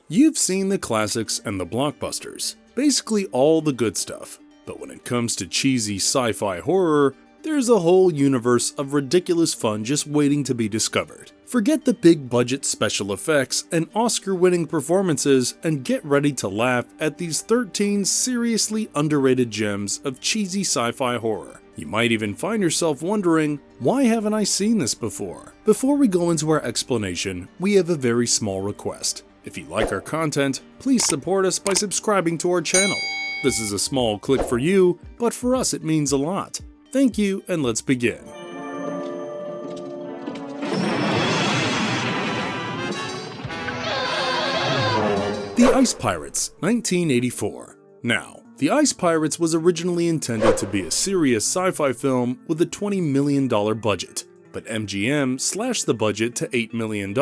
You've seen the classics and the blockbusters, basically all the good stuff, but when it comes to cheesy sci-fi horror, there's a whole universe of ridiculous fun just waiting to be discovered. Forget the big budget special effects and Oscar-winning performances and get ready to laugh at these 13 seriously underrated gems of cheesy sci-fi horror. You might even find yourself wondering, why haven't I seen this before? Before we go into our explanation, we have a very small request. If you like our content, please support us by subscribing to our channel. This is a small click for you, but for us it means a lot. Thank you, and let's begin. The Ice Pirates, 1984. Now, The Ice Pirates was originally intended to be a serious sci-fi film with a $20 million budget, but MGM slashed the budget to $8 million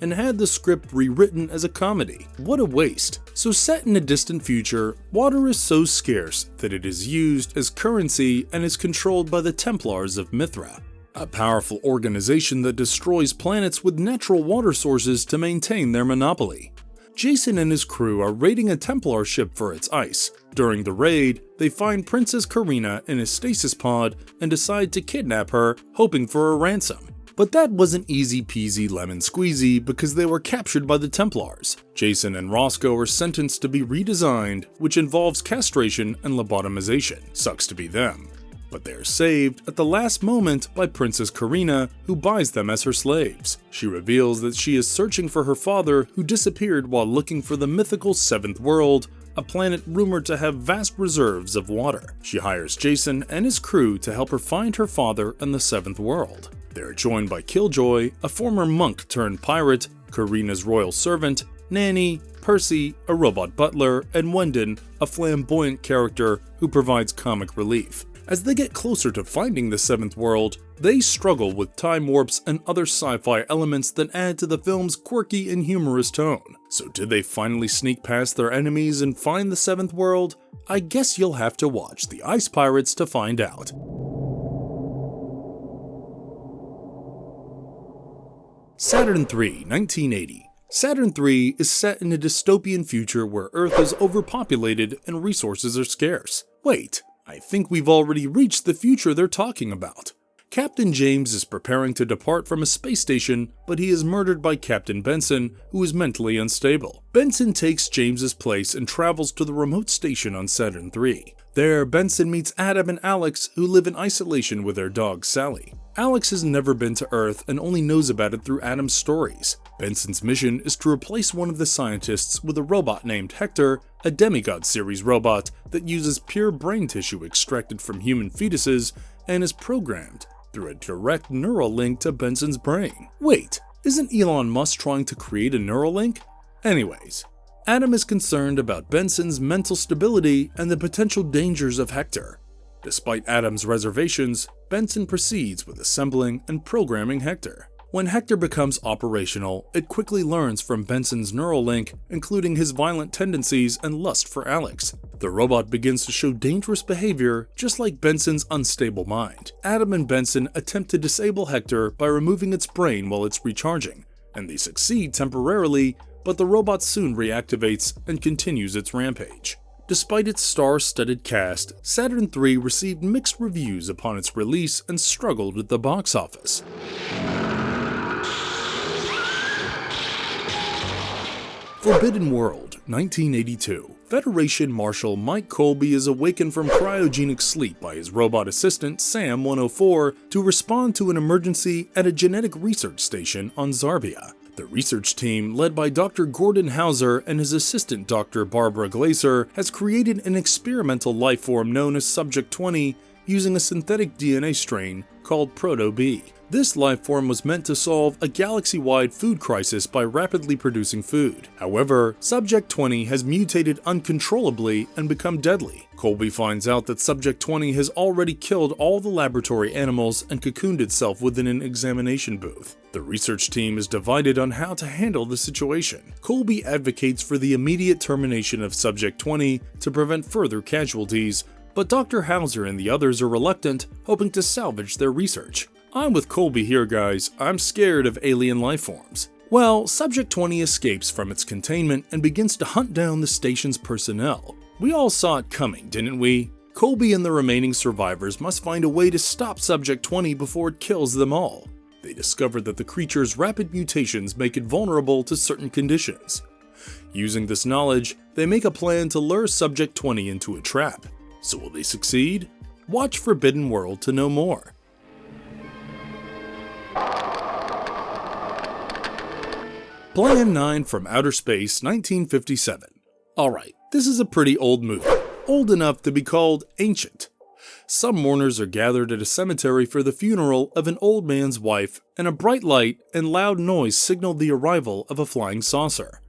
and had the script rewritten as a comedy. What a waste. So set in a distant future, water is so scarce that it is used as currency and is controlled by the Templars of Mithra, a powerful organization that destroys planets with natural water sources to maintain their monopoly. Jason and his crew are raiding a Templar ship for its ice. During the raid, they find Princess Karina in a stasis pod and decide to kidnap her, hoping for a ransom. But that wasn't easy peasy lemon squeezy because they were captured by the Templars. Jason and Roscoe are sentenced to be redesigned, which involves castration and lobotomization. Sucks to be them. But they're saved at the last moment by Princess Karina, who buys them as her slaves. She reveals that she is searching for her father, who disappeared while looking for the mythical Seventh World, a planet rumored to have vast reserves of water. She hires Jason and his crew to help her find her father and the Seventh World. They're joined by Killjoy, a former monk turned pirate, Karina's royal servant, Nanny, Percy, a robot butler, and Wendon, a flamboyant character who provides comic relief. As they get closer to finding the Seventh World, they struggle with time warps and other sci-fi elements that add to the film's quirky and humorous tone. So did they finally sneak past their enemies and find the Seventh World? I guess you'll have to watch The Ice Pirates to find out. Saturn III, 1980. Saturn III is set in a dystopian future where Earth is overpopulated and resources are scarce. Wait, I think we've already reached the future they're talking about. Captain James is preparing to depart from a space station, but he is murdered by Captain Benson, who is mentally unstable. Benson takes James's place and travels to the remote station on Saturn III. There, Benson meets Adam and Alex, who live in isolation with their dog Sally. Alex has never been to Earth and only knows about it through Adam's stories. Benson's mission is to replace one of the scientists with a robot named Hector, a demigod series robot that uses pure brain tissue extracted from human fetuses and is programmed through a direct neural link to Benson's brain. Wait, isn't Elon Musk trying to create a neural link? Anyways, Adam is concerned about Benson's mental stability and the potential dangers of Hector. Despite Adam's reservations, Benson proceeds with assembling and programming Hector. When Hector becomes operational, it quickly learns from Benson's neural link, including his violent tendencies and lust for Alex. The robot begins to show dangerous behavior, just like Benson's unstable mind. Adam and Benson attempt to disable Hector by removing its brain while it's recharging, and they succeed temporarily, but the robot soon reactivates and continues its rampage. Despite its star-studded cast, Saturn III received mixed reviews upon its release and struggled at the box office. Forbidden World, 1982. Federation Marshal Mike Colby is awakened from cryogenic sleep by his robot assistant Sam 104 to respond to an emergency at a genetic research station on Zarbia. The research team, led by Dr. Gordon Hauser and his assistant Dr. Barbara Glaser, has created an experimental lifeform known as Subject 20 using a synthetic DNA strain called Proto-B. This lifeform was meant to solve a galaxy-wide food crisis by rapidly producing food. However, Subject 20 has mutated uncontrollably and become deadly. Colby finds out that Subject 20 has already killed all the laboratory animals and cocooned itself within an examination booth. The research team is divided on how to handle the situation. Colby advocates for the immediate termination of Subject 20 to prevent further casualties, but Dr. Hauser and the others are reluctant, hoping to salvage their research. I'm with Colby here, guys. I'm scared of alien lifeforms. Well, Subject 20 escapes from its containment and begins to hunt down the station's personnel. We all saw it coming, didn't we? Colby and the remaining survivors must find a way to stop Subject 20 before it kills them all. They discover that the creature's rapid mutations make it vulnerable to certain conditions. Using this knowledge, they make a plan to lure Subject 20 into a trap. So will they succeed? Watch Forbidden World to know more. Plan 9 from Outer Space, 1957. Alright, this is a pretty old movie, old enough to be called ancient. Some mourners are gathered at a cemetery for the funeral of an old man's wife, and a bright light and loud noise signal the arrival of a flying saucer.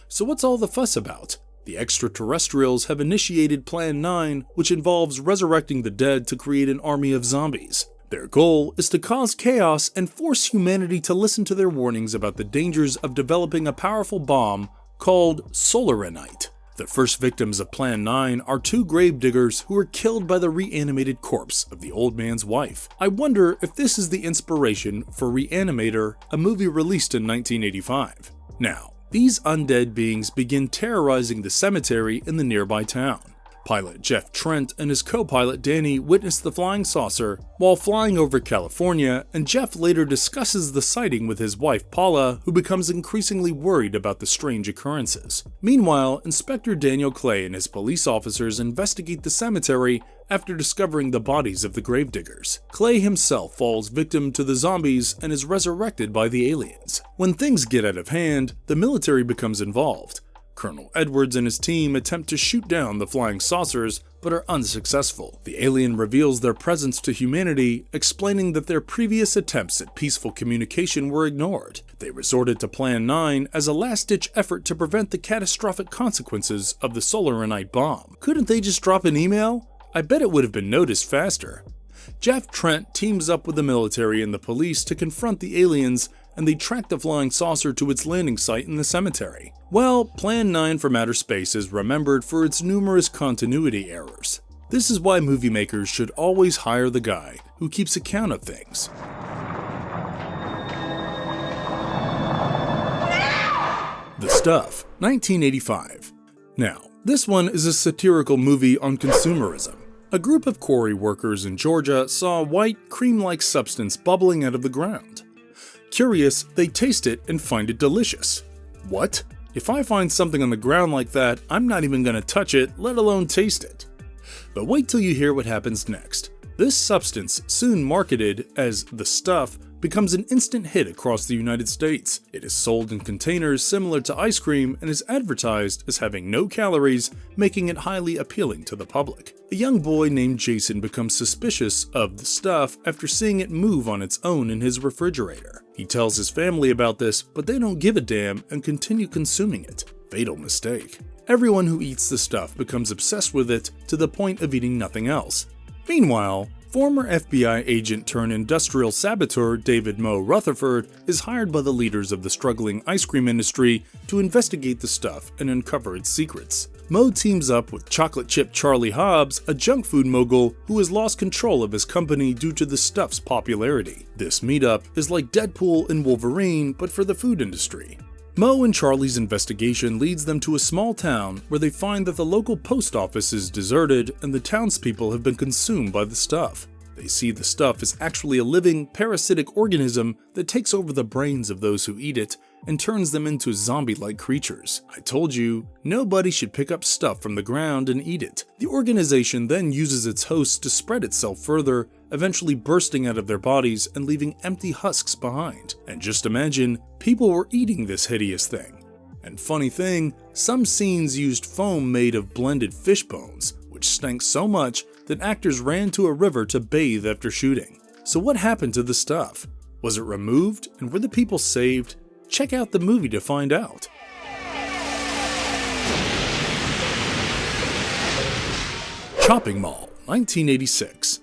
So what's all the fuss about? The extraterrestrials have initiated Plan 9, which involves resurrecting the dead to create an army of zombies. Their goal is to cause chaos and force humanity to listen to their warnings about the dangers of developing a powerful bomb called solaranite. The first victims of Plan 9 are two gravediggers who were killed by the reanimated corpse of the old man's wife. I wonder if this is the inspiration for Reanimator, a movie released in 1985. Now, these undead beings begin terrorizing the cemetery in the nearby town. Pilot Jeff Trent and his co-pilot Danny witness the flying saucer while flying over California, and Jeff later discusses the sighting with his wife Paula, who becomes increasingly worried about the strange occurrences. Meanwhile, Inspector Daniel Clay and his police officers investigate the cemetery after discovering the bodies of the gravediggers. Clay himself falls victim to the zombies and is resurrected by the aliens. When things get out of hand, the military becomes involved. Colonel Edwards and his team attempt to shoot down the flying saucers, but are unsuccessful. The alien reveals their presence to humanity, explaining that their previous attempts at peaceful communication were ignored. They resorted to Plan 9 as a last-ditch effort to prevent the catastrophic consequences of the solaranite bomb. Couldn't they just drop an email? I bet it would have been noticed faster. Jeff Trent teams up with the military and the police to confront the aliens, and they track the flying saucer to its landing site in the cemetery. Well, Plan 9 from Outer Space is remembered for its numerous continuity errors. This is why movie makers should always hire the guy who keeps account of things. The Stuff, 1985. Now, this one is a satirical movie on consumerism. A group of quarry workers in Georgia saw a white, cream-like substance bubbling out of the ground. Curious, they taste it and find it delicious. What? If I find something on the ground like that, I'm not even gonna touch it, let alone taste it. But wait till you hear what happens next. This substance, soon marketed as The Stuff, becomes an instant hit across the United States. It is sold in containers similar to ice cream and is advertised as having no calories, making it highly appealing to the public. A young boy named Jason becomes suspicious of The Stuff after seeing it move on its own in his refrigerator. He tells his family about this, but they don't give a damn and continue consuming it. Fatal mistake. Everyone who eats The Stuff becomes obsessed with it to the point of eating nothing else. Meanwhile, former FBI agent turned industrial saboteur David Moe Rutherford is hired by the leaders of the struggling ice cream industry to investigate The Stuff and uncover its secrets. Moe teams up with chocolate chip Charlie Hobbs, a junk food mogul who has lost control of his company due to The Stuff's popularity. This meetup is like Deadpool and Wolverine, but for the food industry. Moe and Charlie's investigation leads them to a small town where they find that the local post office is deserted and the townspeople have been consumed by The Stuff. They see The Stuff is actually a living, parasitic organism that takes over the brains of those who eat it and turns them into zombie-like creatures. I told you, nobody should pick up stuff from the ground and eat it. The organization then uses its hosts to spread itself further, eventually bursting out of their bodies and leaving empty husks behind. And just imagine, people were eating this hideous thing. And funny thing, some scenes used foam made of blended fish bones, which stank so much that actors ran to a river to bathe after shooting. So what happened to The Stuff? Was it removed, and were the people saved? Check out the movie to find out. Shopping Mall, 1986.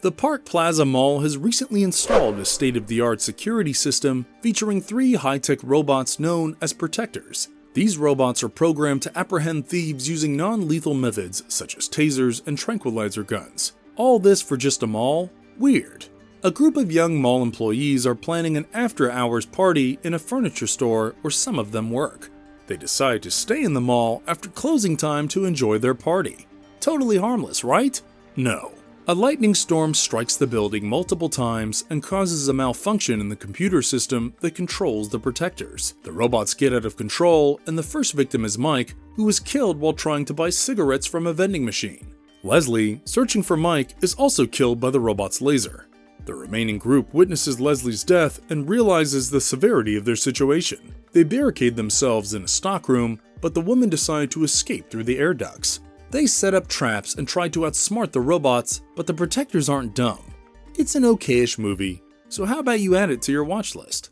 The Park Plaza Mall has recently installed a state-of-the-art security system featuring 3 high-tech robots known as protectors. These robots are programmed to apprehend thieves using non-lethal methods such as tasers and tranquilizer guns. All this for just a mall? Weird. A group of young mall employees are planning an after-hours party in a furniture store where some of them work. They decide to stay in the mall after closing time to enjoy their party. Totally harmless, right? No. A lightning storm strikes the building multiple times and causes a malfunction in the computer system that controls the protectors. The robots get out of control, and the first victim is Mike, who was killed while trying to buy cigarettes from a vending machine. Leslie, searching for Mike, is also killed by the robot's laser. The remaining group witnesses Leslie's death and realizes the severity of their situation. They barricade themselves in a stockroom, but the women decide to escape through the air ducts. They set up traps and try to outsmart the robots, but the protectors aren't dumb. It's an okay-ish movie, so how about you add it to your watch list?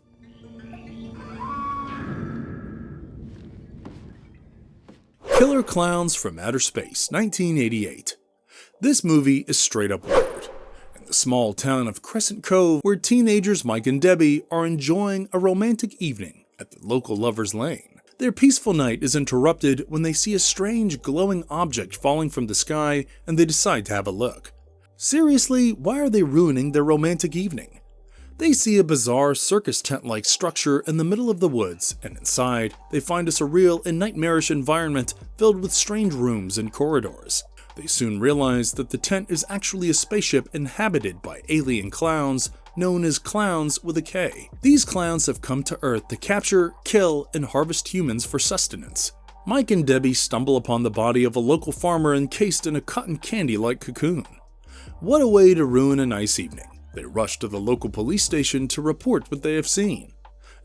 Killer Clowns from Outer Space, 1988. This movie is straight up weird. In the small town of Crescent Cove, where teenagers Mike and Debbie are enjoying a romantic evening at the local Lover's Lane. Their peaceful night is interrupted when they see a strange glowing object falling from the sky and they decide to have a look. Seriously, why are they ruining their romantic evening? They see a bizarre circus tent-like structure in the middle of the woods, and inside, they find a surreal and nightmarish environment filled with strange rooms and corridors. They soon realize that the tent is actually a spaceship inhabited by alien clowns, known as clowns with a K. These clowns have come to Earth to capture, kill, and harvest humans for sustenance. Mike and Debbie stumble upon the body of a local farmer encased in a cotton candy-like cocoon. What a way to ruin a nice evening. They rush to the local police station to report what they have seen.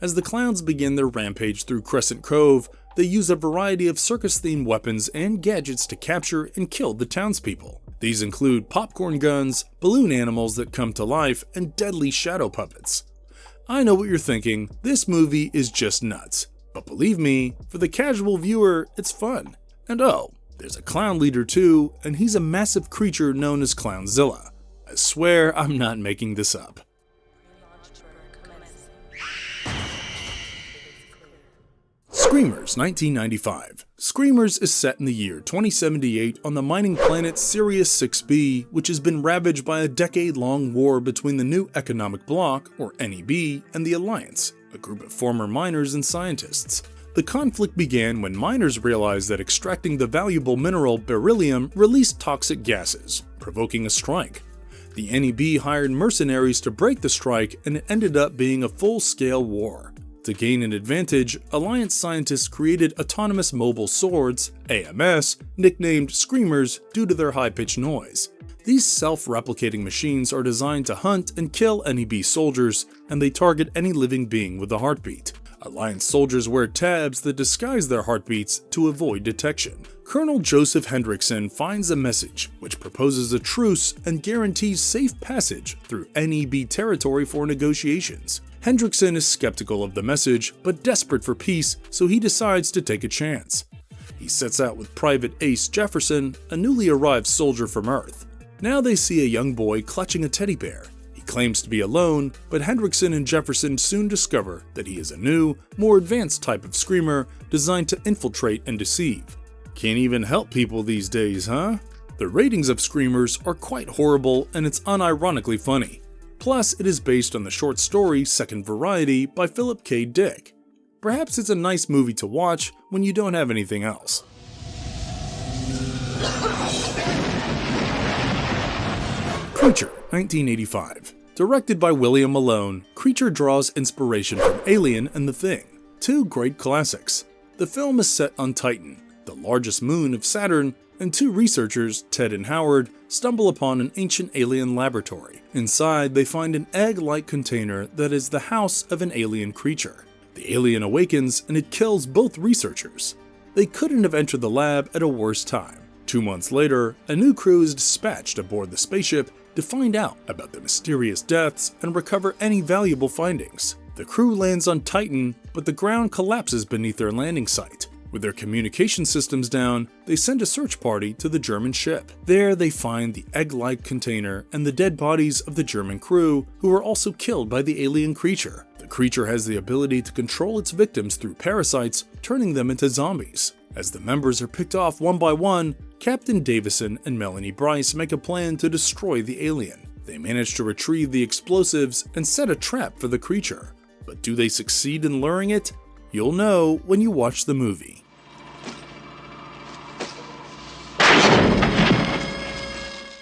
As the clowns begin their rampage through Crescent Cove, they use a variety of circus-themed weapons and gadgets to capture and kill the townspeople. These include popcorn guns, balloon animals that come to life, and deadly shadow puppets. I know what you're thinking, this movie is just nuts. But believe me, for the casual viewer, it's fun. And oh, there's a clown leader too, and he's a massive creature known as Clownzilla. I swear I'm not making this up. Screamers, 1995. Screamers is set in the year 2078 on the mining planet Sirius 6b, which has been ravaged by a decade-long war between the New Economic Bloc, or NEB, and the Alliance, a group of former miners and scientists. The conflict began when miners realized that extracting the valuable mineral beryllium released toxic gases, provoking a strike. The NEB hired mercenaries to break the strike, and it ended up being a full-scale war. To gain an advantage, Alliance scientists created autonomous mobile swords, AMS, nicknamed Screamers due to their high-pitched noise. These self-replicating machines are designed to hunt and kill NEB soldiers, and they target any living being with a heartbeat. Alliance soldiers wear tabs that disguise their heartbeats to avoid detection. Colonel Joseph Hendrickson finds a message which proposes a truce and guarantees safe passage through NEB territory for negotiations. Hendrickson is skeptical of the message, but desperate for peace, so he decides to take a chance. He sets out with Private Ace Jefferson, a newly arrived soldier from Earth. Now they see a young boy clutching a teddy bear. He claims to be alone, but Hendrickson and Jefferson soon discover that he is a new, more advanced type of screamer designed to infiltrate and deceive. Can't even help people these days, huh? The ratings of Screamers are quite horrible, and it's unironically funny. Plus, it is based on the short story Second Variety by Philip K. Dick. Perhaps it's a nice movie to watch when you don't have anything else. Creature, 1985. Directed by William Malone, Creature draws inspiration from Alien and The Thing, two great classics. The film is set on Titan, the largest moon of Saturn, and two researchers, Ted and Howard, stumble upon an ancient alien laboratory. Inside, they find an egg-like container that is the house of an alien creature. The alien awakens and it kills both researchers. They couldn't have entered the lab at a worse time. 2 months later, a new crew is dispatched aboard the spaceship to find out about the mysterious deaths and recover any valuable findings. The crew lands on Titan, but the ground collapses beneath their landing site. With their communication systems down, they send a search party to the German ship. There they find the egg-like container and the dead bodies of the German crew, who were also killed by the alien creature. The creature has the ability to control its victims through parasites, turning them into zombies. As the members are picked off one by one, Captain Davison and Melanie Bryce make a plan to destroy the alien. They manage to retrieve the explosives and set a trap for the creature. But do they succeed in luring it? You'll know when you watch the movie.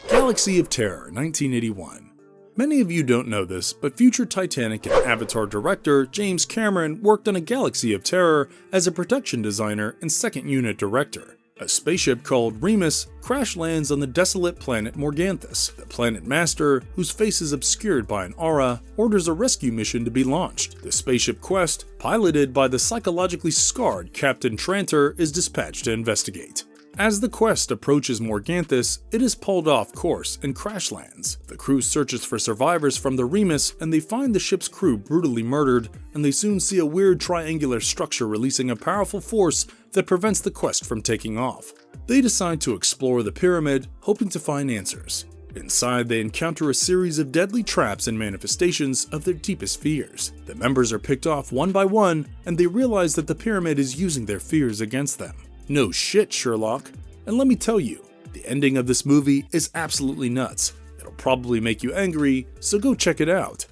Galaxy of Terror, 1981. Many of you don't know this, but future Titanic and Avatar director James Cameron worked on a Galaxy of Terror as a production designer and second unit director. A spaceship called Remus crash lands on the desolate planet Morganthus. The planet master, whose face is obscured by an aura, orders a rescue mission to be launched. The spaceship Quest, piloted by the psychologically scarred Captain Tranter, is dispatched to investigate. As the Quest approaches Morganthus, it is pulled off course and crash lands. The crew searches for survivors from the Remus, and they find the ship's crew brutally murdered, and they soon see a weird triangular structure releasing a powerful force that prevents the Quest from taking off. They decide to explore the pyramid, hoping to find answers. Inside, they encounter a series of deadly traps and manifestations of their deepest fears. The members are picked off one by one, and they realize that the pyramid is using their fears against them. No shit, Sherlock. And let me tell you, the ending of this movie is absolutely nuts. It'll probably make you angry, so go check it out.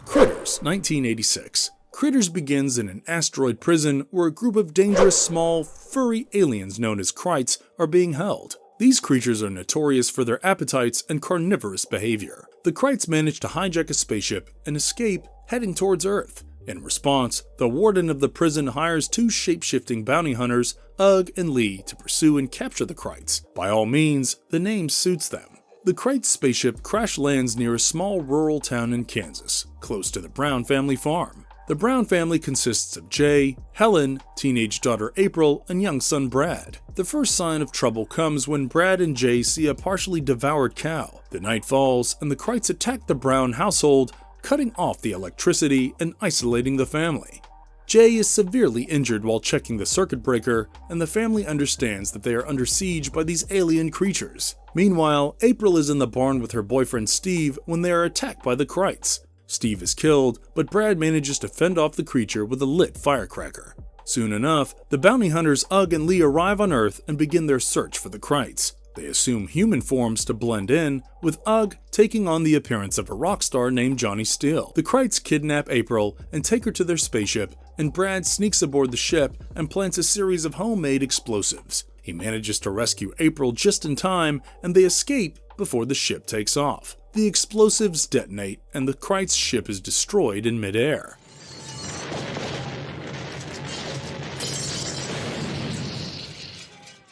Critters, 1986. Critters begins in an asteroid prison where a group of dangerous, small, furry aliens known as Krites are being held. These creatures are notorious for their appetites and carnivorous behavior. The Krites manage to hijack a spaceship and escape, heading towards Earth. In response, the warden of the prison hires two shape-shifting bounty hunters, Ugg and Lee, to pursue and capture the Krites. By all means, the name suits them. The Krites spaceship crash lands near a small rural town in Kansas, close to the Brown family farm. The Brown family consists of Jay, Helen, teenage daughter April, and young son Brad. The first sign of trouble comes when Brad and Jay see a partially devoured cow. The night falls, and the Krites attack the Brown household, cutting off the electricity and isolating the family. Jay is severely injured while checking the circuit breaker, and the family understands that they are under siege by these alien creatures. Meanwhile, April is in the barn with her boyfriend Steve when they are attacked by the Krites. Steve is killed, but Brad manages to fend off the creature with a lit firecracker. Soon enough, the bounty hunters Ugg and Lee arrive on Earth and begin their search for the Krites. They assume human forms to blend in, with Ugg taking on the appearance of a rock star named Johnny Steele. The Krites kidnap April and take her to their spaceship, and Brad sneaks aboard the ship and plants a series of homemade explosives. He manages to rescue April just in time, and they escape before the ship takes off. The explosives detonate, and the Krites ship is destroyed in midair.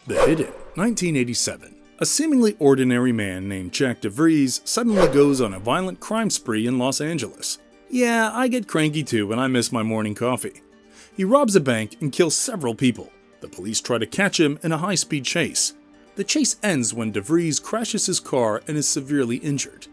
The Hidden, 1987. A seemingly ordinary man named Jack DeVries suddenly goes on a violent crime spree in Los Angeles. Yeah, I get cranky too when I miss my morning coffee. He robs a bank and kills several people. The police try to catch him in a high-speed chase. The chase ends when DeVries crashes his car and is severely injured.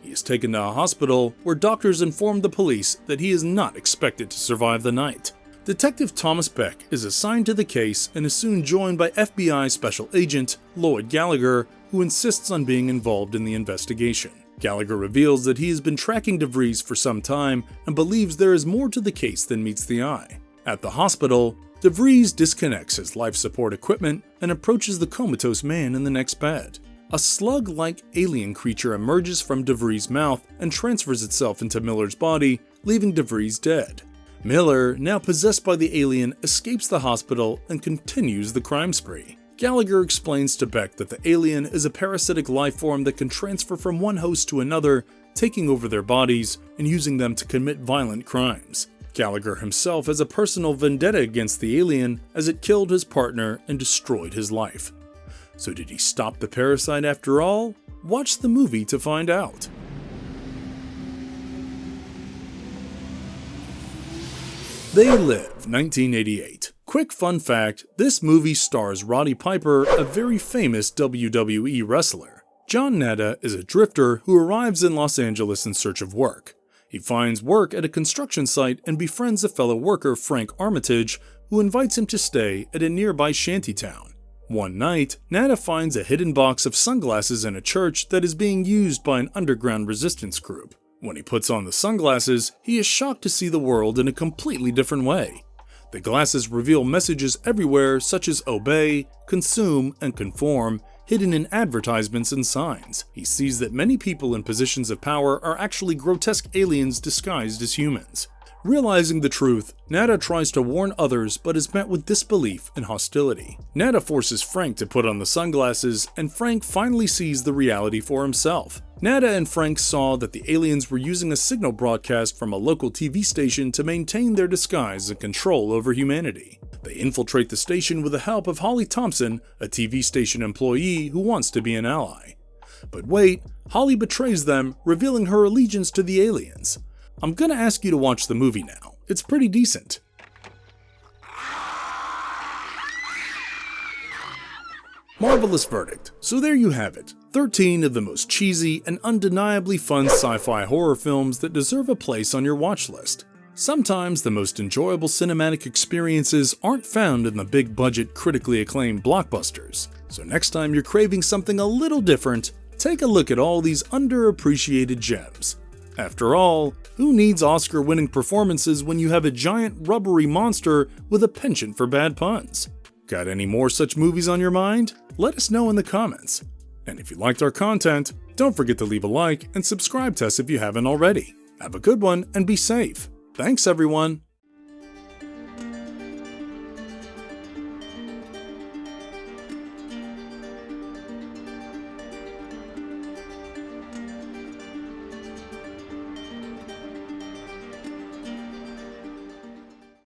He is taken to a hospital where doctors inform the police that he is not expected to survive the night. Detective Thomas Beck is assigned to the case and is soon joined by FBI Special Agent Lloyd Gallagher, who insists on being involved in the investigation. Gallagher reveals that he has been tracking DeVries for some time and believes there is more to the case than meets the eye. At the hospital, DeVries disconnects his life support equipment and approaches the comatose man in the next bed. A slug-like alien creature emerges from DeVries' mouth and transfers itself into Miller's body, leaving DeVries dead. Miller, now possessed by the alien, escapes the hospital and continues the crime spree. Gallagher explains to Beck that the alien is a parasitic life form that can transfer from one host to another, taking over their bodies and using them to commit violent crimes. Gallagher himself has a personal vendetta against the alien as it killed his partner and destroyed his life. So did he stop the parasite after all? Watch the movie to find out. They Live, 1988. Quick fun fact, this movie stars Roddy Piper, a very famous WWE wrestler. John Nada is a drifter who arrives in Los Angeles in search of work. He finds work at a construction site and befriends a fellow worker, Frank Armitage, who invites him to stay at a nearby shantytown. One night, Nada finds a hidden box of sunglasses in a church that is being used by an underground resistance group. When he puts on the sunglasses, he is shocked to see the world in a completely different way. The glasses reveal messages everywhere such as obey, consume, and conform, hidden in advertisements and signs. He sees that many people in positions of power are actually grotesque aliens disguised as humans. Realizing the truth, Nada tries to warn others but is met with disbelief and hostility. Nada forces Frank to put on the sunglasses, and Frank finally sees the reality for himself. Nada and Frank saw that the aliens were using a signal broadcast from a local TV station to maintain their disguise and control over humanity. They infiltrate the station with the help of Holly Thompson, a TV station employee who wants to be an ally. But wait, Holly betrays them, revealing her allegiance to the aliens. I'm gonna ask you to watch the movie now. It's pretty decent. Marvelous verdict. So there you have it. 13 of the most cheesy and undeniably fun sci-fi horror films that deserve a place on your watch list. Sometimes the most enjoyable cinematic experiences aren't found in the big budget, critically acclaimed blockbusters. So next time you're craving something a little different, take a look at all these underappreciated gems. After all, who needs Oscar-winning performances when you have a giant rubbery monster with a penchant for bad puns? Got any more such movies on your mind? Let us know in the comments. And if you liked our content, don't forget to leave a like and subscribe to us if you haven't already. Have a good one and be safe. Thanks everyone.